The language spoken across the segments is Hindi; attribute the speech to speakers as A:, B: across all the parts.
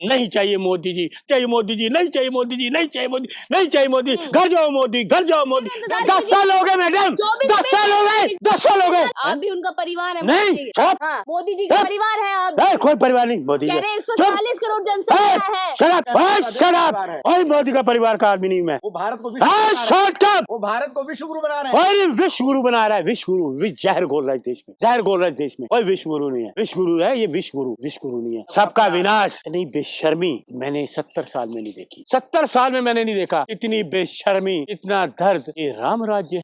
A: नहीं चाहिए मोदी जी, चाहिए मोदी जी, नहीं चाहिए मोदी जी, नहीं चाहिए मोदी, नहीं चाहिए मोदी, घर जाओ मोदी, घर जाओ मोदी। 10 साल हो गए मैडम, 10 साल हो गए, 10 साल हो गए।
B: आप भी उनका परिवार है।
A: नहीं,
B: हाँ, मोदी जी का परिवार है आप।
A: कोई परिवार नहीं मोदी
B: कह रहे 140 करोड़ जनसंख्या है।
A: शराब और मोदी का परिवार का आदमी नहीं मैं।
C: वो भारत को विश्व गुरु बना रहे हैं।
A: कोई विश्व गुरु बना रहा है, विश्व गुरु जहर घोल रहा है देश में, जहर घोल रहा है देश में। कोई विश्व गुरु नहीं है, विश्व गुरु है ये, विश्व गुरु नहीं है। सबका विनाश। इतनी बेशर्मी मैंने 70 साल में नहीं देखी, 70 साल में मैंने नहीं देखा इतनी बेशर्मी, इतना दर्द। ये राम राज्य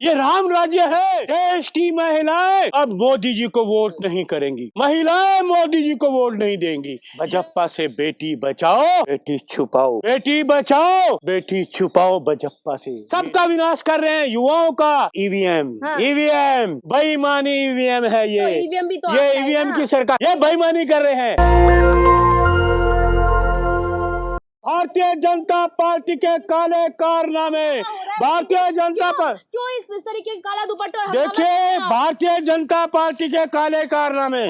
A: है। देश की महिलाएं अब मोदी जी को वोट नहीं करेंगी, महिलाएं मोदी जी को वोट नहीं देंगी। बजप्पा से बेटी बचाओ बेटी छुपाओ, बेटी बचाओ बेटी छुपाओ। बजप्पा से सबका विनाश कर रहे हैं, युवाओं का। ईवीएम बेईमानी ईवीएम है ये।
B: तो ईवीएम भी तो
A: ये
B: आता है
A: ईवीएम
B: ना।
A: की सरकार, ये बेईमानी कर रहे हैं। भारतीय जनता पार्टी के काले कारनामे, भारतीय जनता पार्टी
B: क्यों इस तरीके का काला दुपट्टा?
A: देखिए, भारतीय जनता पार्टी के काले कारनामे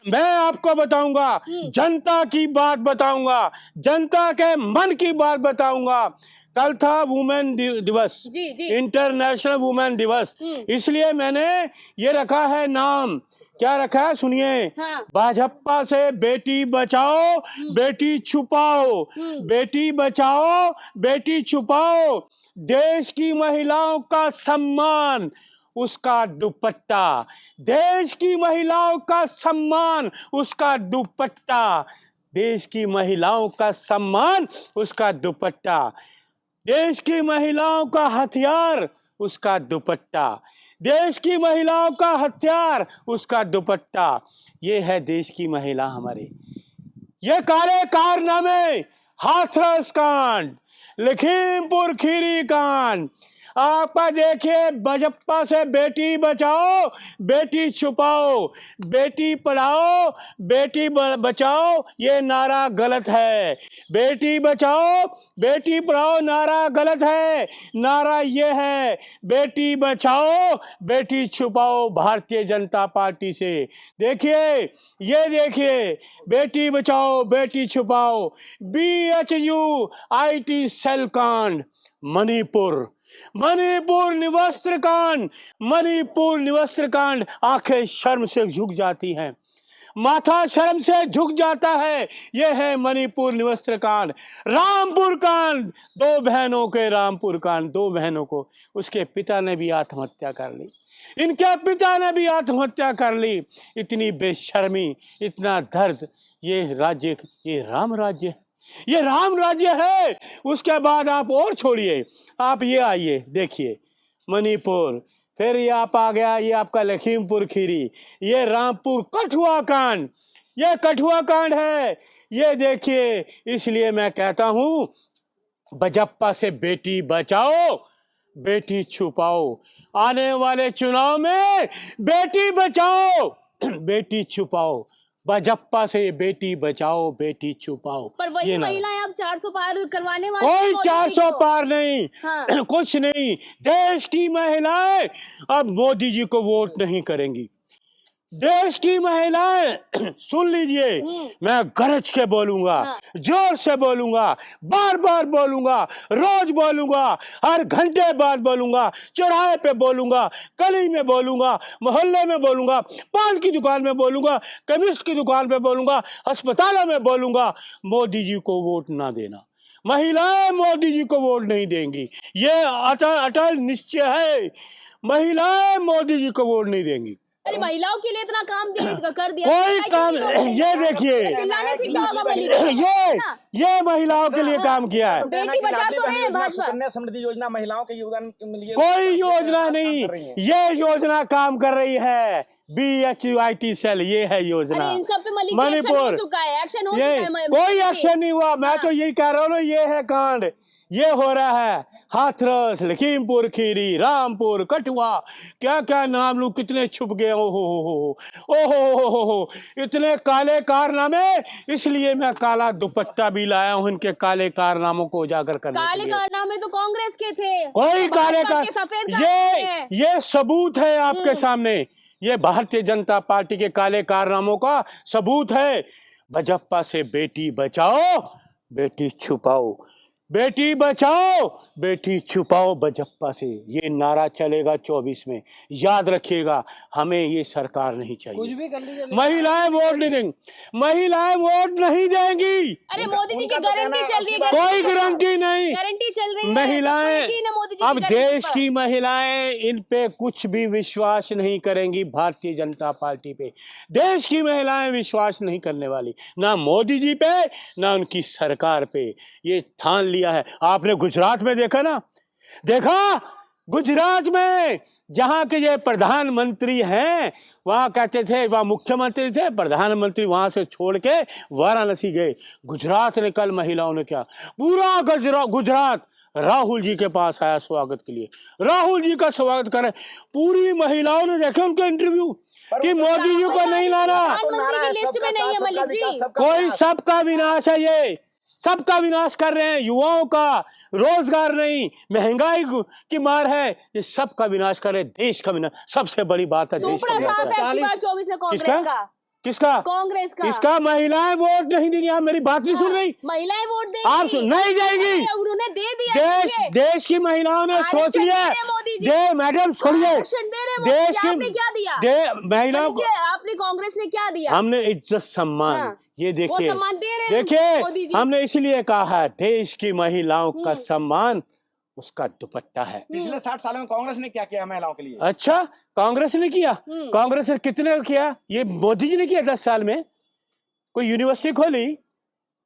A: मैं आपको बताऊंगा, जनता की बात बताऊंगा, जनता के मन की बात बताऊंगा। कल था वुमेन दिवस, इंटरनेशनल वुमेन दिवस, इसलिए मैंने ये रखा है नाम। क्या रखा है सुनिए। भाजपा से बेटी बचाओ बेटी छुपाओ, बेटी बचाओ बेटी छुपाओ। देश की महिलाओं का सम्मान उसका दुपट्टा, देश की महिलाओं का सम्मान उसका दुपट्टा, देश की महिलाओं का सम्मान उसका दुपट्टा, देश की महिलाओं का हथियार उसका दुपट्टा, देश की महिलाओं का हथियार उसका दुपट्टा। ये है देश की महिला हमारे। ये काले कारनामे, हाथरस कांड, लखीमपुर खीरी कांड, आपका देखिए। भाजपा से बेटी बचाओ बेटी छुपाओ, बेटी पढ़ाओ बेटी बचाओ, ये नारा गलत है। बेटी बचाओ बेटी पढ़ाओ नारा गलत है। नारा ये है, बेटी बचाओ बेटी छुपाओ। भारतीय जनता पार्टी से देखिए, ये देखिए, Beti Bachao Beti छुपाओ। BHU IT cell कांड, मणिपुर निवस्त्र कांड, आंखें शर्म से झुक जाती हैं, माथा शर्म से झुक जाता है। यह है मणिपुर निवस्त्र कांड। रामपुर कांड, दो बहनों को उसके पिता ने भी आत्महत्या कर ली, इनके पिता ने भी आत्महत्या कर ली। इतनी बेशर्मी, इतना दर्द। ये राज्य, ये राम राज्य है। उसके बाद आप और छोड़िए, आप ये आइए देखिए, मणिपुर, फिर ये आप आ गया, ये आपका लखीमपुर खीरी, ये रामपुर कठुआ कांड, ये कठुआ कांड है। ये देखिए, इसलिए मैं कहता हूं, भाजपा से बेटी बचाओ बेटी छुपाओ। आने वाले चुनाव में बेटी बचाओ बेटी छुपाओ। भाजपा से बेटी बचाओ बेटी छुपाओ।
B: पर वही महिलाएं अब 400 पार करवाने वाली,
A: कोई 400 पार नहीं। कुछ नहीं। देश की महिलाएं अब मोदी जी को वोट नहीं करेंगी। देश की महिलाएं सुन लीजिए, मैं गरज के बोलूंगा, जोर से बोलूंगा, बार बार बोलूंगा, रोज बोलूंगा, हर घंटे बाद बोलूंगा, चौराहे पे बोलूंगा, गली में बोलूंगा, मोहल्ले में बोलूंगा, पान की दुकान में बोलूंगा, केमिस्ट की दुकान पे बोलूंगा, अस्पतालों में बोलूंगा, मोदी जी को वोट ना देना। महिलाएं मोदी जी को वोट नहीं देंगी, ये अटल निश्चय है। महिलाएं मोदी जी को वोट नहीं देंगी।
B: अरे महिलाओं के लिए इतना काम कर दिया,
A: कोई काम, ये देखिए, ये महिलाओं के लिए काम किया है।
B: बेटी बचा तो है भाजपा।
C: सुकन्या समृद्धि योजना महिलाओं के योगदान के लिए
A: कोई योजना नहीं, ये योजना काम कर रही है। BHU IT सेल, ये है योजना।
B: इन सब पे
A: मणिपुर
B: एक्शन हो चुका है, एक्शन हो चुका है।
A: कोई एक्शन नहीं हुआ। मैं तो यही कह रहा हूँ, ये है कांड, ये हो रहा है। हाथरस, लखीमपुर खीरी, रामपुर, कठुआ, क्या क्या नाम लूं, कितने छुप गए। ओहो, इतने काले कारनामे। इसलिए मैं काला दुपट्टा भी लाया हूं, इनके काले कारनामों को उजागर करने के लिए।
B: काले कारनामे तो कांग्रेस के थे।
A: कोई काले ये सबूत है आपके सामने, ये भारतीय जनता पार्टी के काले कारनामों का सबूत है। भाजपा से बेटी बचाओ बेटी छुपाओ, बेटी बचाओ बेटी छुपाओ भाजपा से, ये नारा चलेगा 24 में। याद रखिएगा, हमें ये सरकार नहीं
C: कुछ
A: चाहिए।
C: भी कर लीजिए,
A: महिलाएं वोट नहीं देंगी, महिलाएं वोट नहीं देंगी।
B: अरे मोदी जी की
C: उनका तो
B: गारंटी
C: कहना
B: चल रही है,
A: कोई गारंटी नहीं।
B: गारंटी चल रही है,
A: महिलाएं,
B: तो मोदी जी
A: अब
B: की
A: देश
B: गारंटी
A: की महिलाएं इन पे कुछ भी विश्वास नहीं करेंगी, भारतीय जनता पार्टी पे। देश की महिलाएं विश्वास नहीं करने वाली, ना मोदी जी पे ना उनकी सरकार पे। ये ठान लिया है। आपने गुजरात में देखा ना, देखा गुजरात में जहां के ये प्रधानमंत्री हैं, वहां कहते थे वहां मुख्यमंत्री थे, प्रधानमंत्री वहां से छोड़ के वाराणसी गए। गुजरात ने कल महिलाओं ने क्या, पूरा गुजरात राहुल जी के पास आया स्वागत के लिए, राहुल जी का स्वागत करे। पूरी महिलाओं ने देखे उनके इंटरव्यू कि मोदी जी को नहीं लाना।
B: प्रधानमंत्री की लिस्ट में नहीं है मलिक जी।
A: कोई सबका विनाश है, ये सबका विनाश कर रहे हैं। युवाओं का रोजगार नहीं, महंगाई की मार है, ये सबका विनाश कर रहे हैं, देश का विनाश। सबसे बड़ी बात है देश का
B: सुपड़ा साफ है
A: विनाश।
B: 24 में कांग्रेस
A: किसका?
B: का,
A: किसका?
B: कांग्रेस का।
A: इसका महिलाएं वोट नहीं देंगी। आप मेरी बात नहीं सुन रही?
B: महिलाएं वोट देंगी,
A: आप सुन नहीं जाएगी।
B: उन्होंने दे दिया।
A: देश की महिलाओं ने सोच लिया है।
B: मोदी जी
A: मैडम सुनिए,
B: आरक्षण दे रहे हैं
A: देश
B: मोदी जी,
A: की
B: आपने क्या दिया?
A: महिलाओं को
B: आपने कांग्रेस ने क्या दिया?
A: हमने इज्जत सम्मान,
B: हाँ,
A: ये
B: वो
A: देखिए,
B: सम्मान दे रहे हैं मोदी जी।
A: हमने इसलिए कहा है देश की महिलाओं का सम्मान उसका दुपट्टा है।
C: पिछले 60 सालों में कांग्रेस ने क्या किया महिलाओं के लिए?
A: अच्छा, कांग्रेस ने किया? कांग्रेस ने कितने किया? ये मोदी जी ने किया 10 साल में। कोई यूनिवर्सिटी खोली,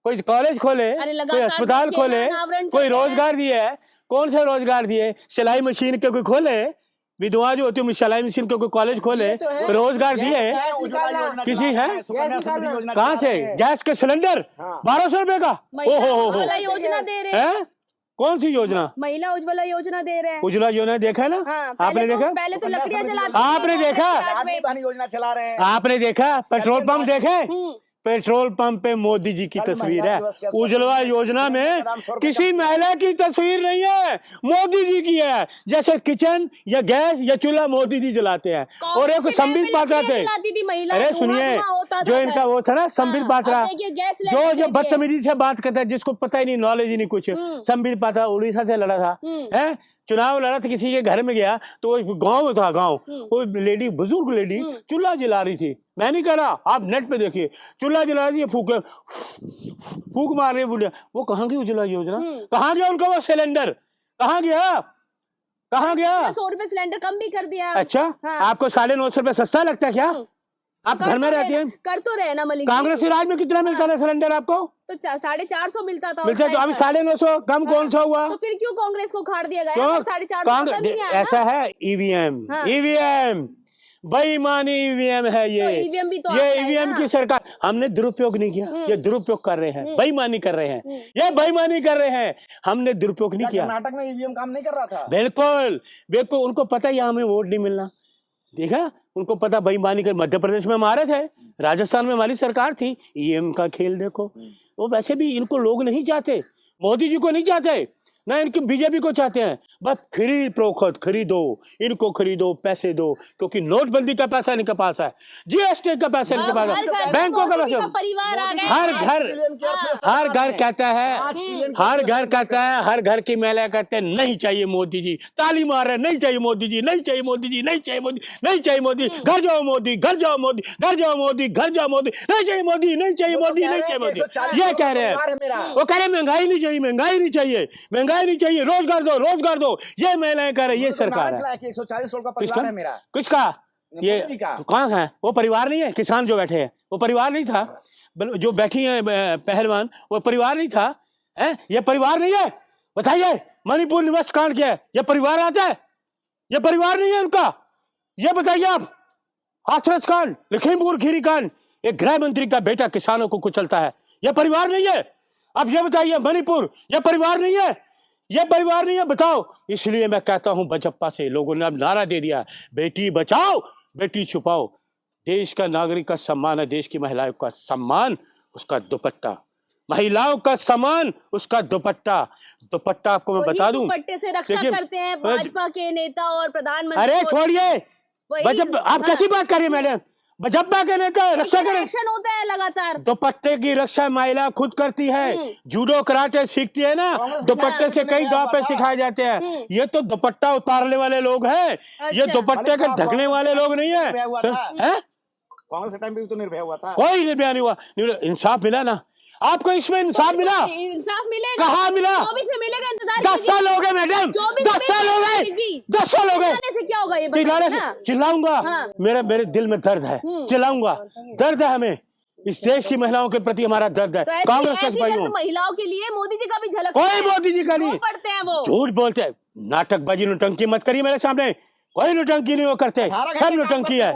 A: कोई कॉलेज खोले, कोई अस्पताल खोले, कोई रोजगार दिए? कौन से रोजगार दिए? सिलाई मशीन के कोई खोले, विधवा जो होती है सिलाई मशीन के कोई कॉलेज खोले, रोजगार दिए किसी है? कहाँ से? गैस के सिलेंडर 1200 रुपए का,
B: उज्ज्वला योजना दे रहे हैं।
A: कौन सी योजना?
B: महिला उज्ज्वला योजना दे रहे हैं।
A: उज्ज्वला योजना देखा है ना? आपने देखा?
B: पहले तो लकड़ियां जलाते,
A: आपने देखा?
C: योजना चला रहे हैं।
A: आपने देखा? पेट्रोल पंप देखे? पेट्रोल पंप पे मोदी जी की तस्वीर है। उज्ज्वला योजना में किसी महिला की तस्वीर नहीं है, मोदी जी की है। जैसे किचन या गैस या चूल्हा मोदी जी जलाते हैं। और एक संबित पात्रा थे, अरे सुनिए, जो इनका वो था ना संबित पात्रा, जो बदतमीजी से बात करता है, जिसको पता ही नहीं, नॉलेज ही नहीं कुछ। संबित पात्रा उड़ीसा से लड़ा था, है चुनाव लड़ा था, किसी के घर में गया तो वो गांव था, गांव वो लेडी, बुजुर्ग लेडी चूल्हा जला रही थी। मैं नहीं कह रहा, आप नेट पे देखिए, चूल्हा जला रही है, फूक मार रही है। बोलिए वो कहाँ की उज्ज्वला योजना? कहाँ गया उनका वो सिलेंडर? कहाँ गया? कहाँ गया?
B: 100 रुपए सिलेंडर कम भी कर दिया।
A: अच्छा, आपको 950 रुपए सस्ता लगता है क्या? आप घर में रहती हैं?
B: कर तो रहे ना मलिक।
A: कांग्रेस के राज में कितना मिलता है सिलेंडर आपको?
B: तो 450 मिलता था।
A: मिलता तो अभी 950 कम कौन सा हुआ?
B: तो फिर क्यों कांग्रेस को खाड़ दिया गया? 450
A: ऐसा है। ईवीएम, ईवीएम बेईमानी ईवीएम है ये।
B: ईवीएम भी तो
A: ये ईवीएम की सरकार, हमने दुरुपयोग नहीं किया, ये दुरुपयोग कर रहे हैं, बेईमानी कर रहे हैं, ये बेईमानी कर रहे हैं, हमने दुरुपयोग नहीं किया।
C: कर्नाटक में ईवीएम काम नहीं कर रहा था?
A: बिल्कुल बिल्कुल, उनको पता है हमें वोट नहीं मिलना। देखा, उनको पता बेईमानी कर। मध्य प्रदेश में मारे थे, राजस्थान में हमारी सरकार थी, ईवीएम का खेल देखो। वो वैसे भी इनको लोग नहीं चाहते, मोदी जी को नहीं चाहते ना, इनकी बीजेपी को चाहते हैं। बस खरीदो, इनको खरीदो, पैसे दो, क्योंकि नोटबंदी का पैसा इनके पास है, जीएसटी का पैसा इनके पास है, बैंकों का पैसा।
B: परिवार आ गए,
A: हर घर कहता है, हर घर की महिला कहते हैं नहीं चाहिए मोदी जी, ताली मार रहे, नहीं चाहिए मोदी जी, नहीं चाहिए मोदी जी, नहीं चाहिए मोदी, नहीं चाहिए मोदी, घर जाओ मोदी, घर जाओ मोदी, घर जाओ मोदी, घर जाओ मोदी, नहीं चाहिए मोदी, नहीं चाहिए मोदी, नहीं चाहिए मोदी, ये कह रहे हैं। वो कह रहे महंगाई नहीं चाहिए, महंगाई नहीं चाहिए, महंगाई नहीं चाहिए, रोजगार दो, रोजगार दो, ये महिलाएं कह रही है, ये सरकार है।
C: 140 करोड़ का परिवार है मेरा।
A: किसका? ये कहाँ है? वो परिवार नहीं है। किसान जो बैठे हैं वो परिवार नहीं था, जो बैठी है पहलवान वो परिवार नहीं था, है? ये परिवार नहीं है। बताइए, मणिपुर निवास कांड क्या है? ये परिवार आता है? ये परिवार नहीं है उनका। ये बताइए आप, हाथरस कांड, लखीमपुर खीरी कांड, एक गृह मंत्री का बेटा किसानों को कुचलता है, ये परिवार नहीं है। अब ये बताइए, मणिपुर, ये परिवार नहीं है, ये परिवार नहीं है, बताओ। इसलिए मैं कहता हूं भाजपा से, लोगों ने अब नारा दे दिया, बेटी बचाओ बेटी छुपाओ। देश का नागरिक का सम्मान है, देश की महिलाओं का सम्मान उसका दुपट्टा, महिलाओं का सम्मान उसका दुपट्टा। दुपट्टा आपको मैं बता दूं,
B: दुपट्टे से रक्षा करते हैं भाजपा के नेता और प्रधानमंत्री।
A: अरे छोड़िए, आप कैसी बात कर रही है मैडम? बजप्पा के नेता रक्षा करें।
B: एक्शन होता है लगातार।
A: दुपट्टे की रक्षा महिला खुद करती है, जूडो कराटे सीखती है ना, दुपट्टे से कई दाव पे सिखाए जाते हैं। ये तो दुपट्टा उतारने वाले लोग हैं, ये दुपट्टे के ढकने वाले लोग नहीं है।
C: कांग्रेस के टाइम पे भी तो निर्भया हुआ था।
A: कोई निर्भया नहीं हुआ। इंसाफ मिला ना आपको? इसमें इंसाफ मिला?
B: इंसाफ मिलेगा।
A: कहाँ मिला?
B: 24 में मिलेगा, इंतजार
A: 10 साल हो गए मैडम, 10 साल हो गए, 10 साल हो गए।
B: से क्या होगा ये
A: चिल्लाने से चिल्लाऊंगा।
B: हाँ।
A: मेरे दिल में दर्द है, चिल्लाऊंगा। दर्द है हमें, इस देश की महिलाओं के प्रति हमारा दर्द है।
B: तो
A: कांग्रेस के सिपाही हूं।
B: महिलाओं के लिए मोदी जी का भी झलक
A: कोई मोदी जी का नहीं
B: पढ़ते हैं, वो
A: झूठ बोलते हैं। नाटकबाजी नौटंकी मत करिए मेरे सामने, कोई नौटंकी नहीं वो करते, सब नौटंकी है।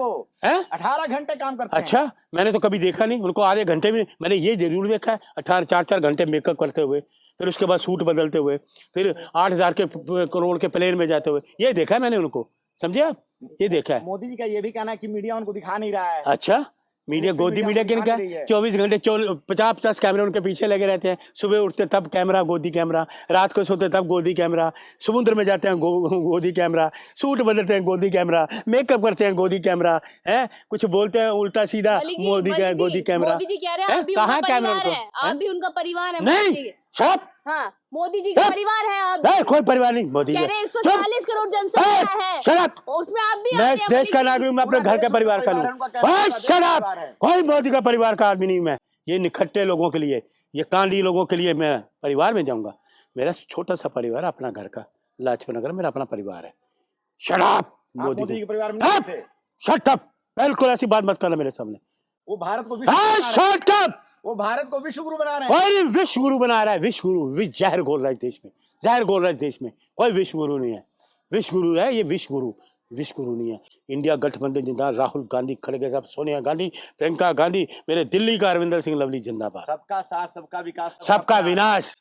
C: 18 घंटे काम करते हैं।
A: अच्छा, मैंने तो कभी देखा नहीं उनको आधे घंटे भी। मैंने ये जरूर देखा है 18 4 घंटे मेकअप करते हुए, फिर उसके बाद सूट बदलते हुए, फिर 8,000 करोड़ के प्लेन में जाते हुए, ये देखा है मैंने उनको। समझे आप? ये देखा है।
C: मोदी जी का ये भी कहना है कि मीडिया उनको दिखा नहीं रहा है।
A: अच्छा, मीडिया गोदी मीडिया किनका? 24 घंटे 50 कैमरे उनके पीछे लगे रहते हैं। सुबह उठते तब कैमरा, गोदी कैमरा, रात को सोते तब गोदी कैमरा, समुद्र में जाते हैं गोदी कैमरा, सूट बदलते हैं गोदी कैमरा, मेकअप करते हैं गोदी कैमरा, है कुछ बोलते हैं उल्टा सीधा मोदी का गोदी कैमरा।
B: मोदी जी कह रहे हैं
A: कहाँ कैमरा?
B: आप भी उनका परिवार है।
A: नहीं, सब
B: हाँ, मोदी जी का परिवार है। आप
A: कोई परिवार नहीं मोदी जी।
B: 140 करोड़ जनसंख्या है, उसमें आप भी।
A: मैं इस देश का नागरिक, मैं अपने घर के परिवार का लूं। कोई मोदी का परिवार का आदमी नहीं मैं। ये निखट्टे लोगों के लिए, ये कांडी लोगों के लिए मैं परिवार में जाऊंगा। मेरा छोटा सा परिवार अपना घर का, लाजपत नगर मेरा अपना परिवार है। शट अप मोदी
C: के परिवार में नहीं थे।
A: शट अप, बिल्कुल ऐसी बात मत करना मेरे सामने।
C: वो भारत को
A: शट अप,
C: वो भारत को विश्व गुरु बना रहे हैं।
A: विश्व गुरु बना रहा है, विश्व गुरु। जहर घोल रहा है देश में, जहर घोल रहा है देश में। कोई विश्व गुरु नहीं है, विश्व गुरु है ये, विश्व गुरु, विश्व गुरु नहीं है। इंडिया गठबंधन जिंदाबाद, राहुल गांधी खड़गे साहब, सोनिया गांधी, प्रियंका गांधी, मेरे दिल्ली का अरविंदर सिंह लवली जिंदाबाद।
C: सबका साथ, सबका विकास,
A: सबका विनाश,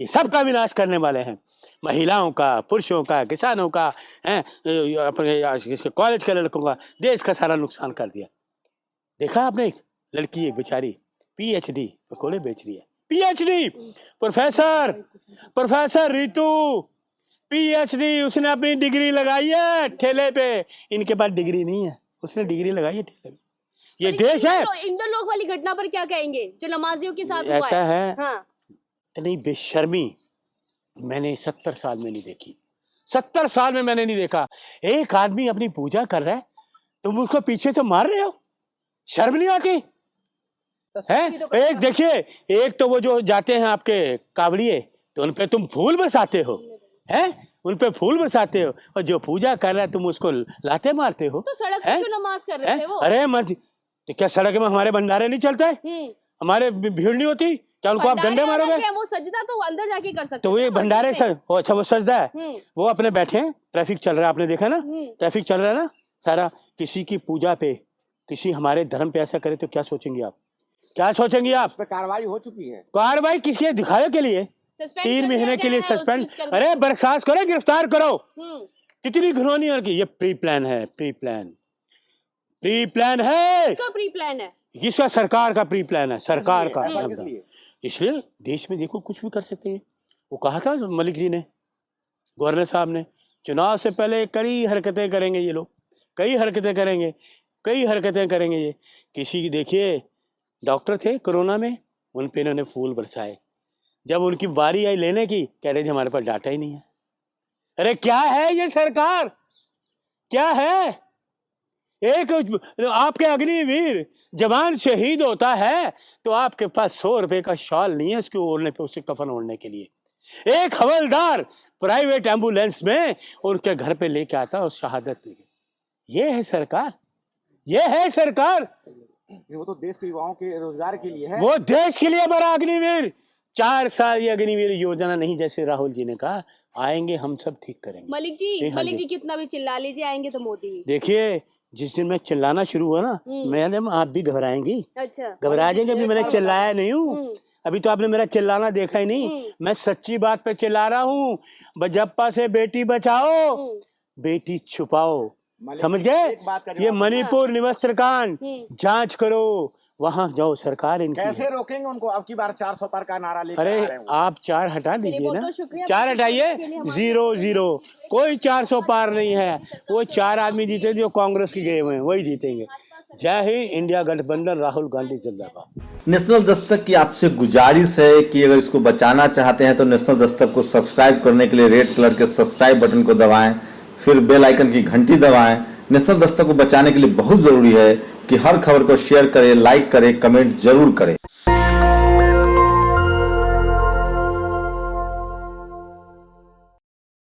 A: ये सबका विनाश करने वाले हैं। महिलाओं का, पुरुषों का, किसानों का, अपने कॉलेज के लड़कों का, देश का सारा नुकसान कर दिया। देखा आपने? एक लड़की, एक बेचारी PhD पकोड़े बेच रही है। PhD प्रोफेसर रितु PhD, उसने अपनी डिग्री लगाई है ठेले पे। इनके पास डिग्री नहीं है, उसने डिग्री लगाई है ठेले पे। ये देश है।
B: इंद्रलोक वाली घटना पर क्या कहेंगे जो नमाजियों के साथ हुआ
A: ऐसा है?
B: हाँ।
A: इतनी बेशर्मी मैंने 70 साल में नहीं देखी। 70 साल में मैंने नहीं देखा। एक आदमी अपनी पूजा कर रहा है, तुम उसको पीछे से मार रहे हो, शर्म नहीं आती है? एक देखिए, एक तो वो जो जाते हैं आपके कावड़िए, तो उनपे तुम फूल बरसाते हो, हैं? उनपे फूल बरसाते हो, और जो पूजा कर रहा है तुम उसको लाते मारते हो।
B: तो सड़क पे क्यों नमाज कर रहे थे वो?
A: अरे मर्जी, तो क्या सड़क में हमारे भंडारे नहीं चलते? हमारे भीड़ नहीं होती क्या? उनको आप डंडे मारोगे?
B: वो सजदा तो अंदर जाके कर सकते।
A: तो ये भंडारे अच्छा वो सजदा है, वो अपने बैठे हैं, ट्रैफिक चल रहा है, आपने देखा ना? ट्रैफिक चल रहा है ना सारा। किसी की पूजा पे, किसी हमारे धर्म पे ऐसा करे तो क्या सोचेंगे आप? क्या सोचेंगे आप?
C: उस पे कार्रवाई हो चुकी है।
A: कार्रवाई किसके? दिखावे के लिए 3 महीने के लिए सस्पेंड। अरे बर्खास्त करो, गिरफ्तार करो। कितनी घिनौनी और ये प्री प्लान है, प्री प्लान है।
B: इसका प्री प्लान है,
A: इसका सरकार का प्री प्लान है, सरकार का। इसलिए देश में देखो कुछ भी कर सकते हैं। वो कहा था मलिक जी ने, गवर्नर साहब ने, चुनाव से पहले कई हरकतें करेंगे ये लोग, कई हरकतें करेंगे ये। किसी की देखिए, डॉक्टर थे कोरोना में, उन पे इन्होंने फूल बरसाए। जब उनकी बारी आई लेने की, कह रहे थे हमारे पास डाटा ही नहीं है। अरे क्या है ये सरकार, क्या है? एक आपके अग्निवीर जवान शहीद होता है तो आपके पास 100 रुपए का शॉल नहीं है उसके ओढ़ने पे, उसे कफन ओढ़ने के लिए। एक हवलदार प्राइवेट एम्बुलेंस में उनके घर पे लेके आता और शहादत दे। ये है सरकार, ये है सरकार।
C: वो तो देश के युवाओं के रोजगार के लिए है।
A: वो देश के लिए बड़ा अग्निवीर। 4 साल ये अग्निवीर योजना नहीं, जैसे राहुल जी ने कहा, आएंगे हम सब ठीक करेंगे।
B: मलिक जी कितना भी चिल्ला लीजिए, आएंगे तो मोदी।
A: देखिए, जिस दिन मैं चिल्लाना शुरू हुआ ना, मैडम आप भी घबराएंगी।
B: अच्छा,
A: घबरा जाएंगे। अभी मैंने चिल्लाया नहीं हूँ, अभी तो आपने मेरा चिल्लाना देखा ही नहीं। मैं सच्ची बात पे चिल्ला रहा हूँ। बजप्पा से बेटी बचाओ, बेटी छुपाओ, समझ गए? ये मणिपुर निवस्त्र कांड जांच करो, वहां जाओ, सरकार इनकी
C: कैसे रोकेंगे उनको? अब की बार 400 पार का नारा लेकर
A: अरे आप 4 हटा दीजिए ना, 4 हटाइए, 0-0। कोई 400 पार नहीं है। वो 4 आदमी जीते जो कांग्रेस के गए हुए हैं, वही जीतेंगे। जय हिंद, इंडिया गठबंधन, राहुल गांधी जिंदाबाद।
D: नेशनल दस्तक की आपसे गुजारिश है कि अगर इसको बचाना चाहते हैं तो नेशनल दस्तक को सब्सक्राइब करने के लिए रेड कलर के सब्सक्राइब बटन को दबाएं, फिर बेल आइकन की घंटी दबाएं। नेशनल दस्तक को बचाने के लिए बहुत जरूरी है कि हर खबर को शेयर करें, लाइक करें, कमेंट जरूर करें।